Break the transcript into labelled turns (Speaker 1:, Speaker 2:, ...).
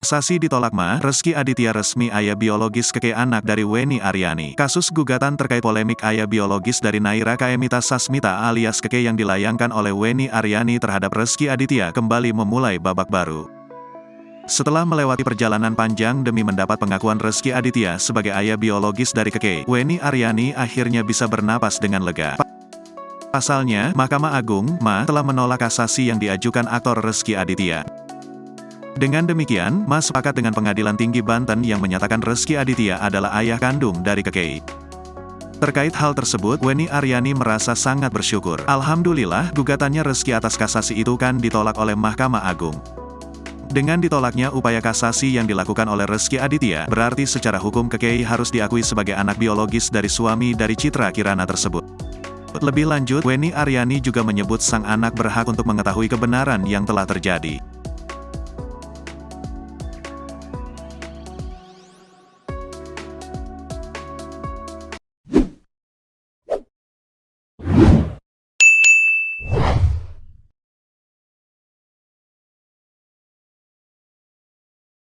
Speaker 1: Kasasi ditolak Rezky Aditya resmi ayah biologis Keke anak dari Wenny Aryani. Kasus gugatan terkait polemik ayah biologis dari Naira Kaemita Sasmita alias Keke yang dilayangkan oleh Wenny Aryani terhadap Rezky Aditya kembali memulai babak baru. Setelah melewati perjalanan panjang demi mendapat pengakuan Rezky Aditya sebagai ayah biologis dari Keke, Wenny Aryani akhirnya bisa bernapas dengan lega. Pasalnya, Mahkamah Agung telah menolak kasasi yang diajukan aktor Rezky Aditya. Dengan demikian, sepakat dengan Pengadilan Tinggi Banten yang menyatakan Rezky Aditya adalah ayah kandung dari Keke. Terkait hal tersebut, Wenny Aryani merasa sangat bersyukur. Alhamdulillah, gugatannya Rezky atas kasasi itu kan ditolak oleh Mahkamah Agung. Dengan ditolaknya upaya kasasi yang dilakukan oleh Rezky Aditya, berarti secara hukum Keke harus diakui sebagai anak biologis dari suami dari Citra Kirana tersebut. Lebih lanjut, Wenny Aryani juga menyebut sang anak berhak untuk mengetahui kebenaran yang telah terjadi.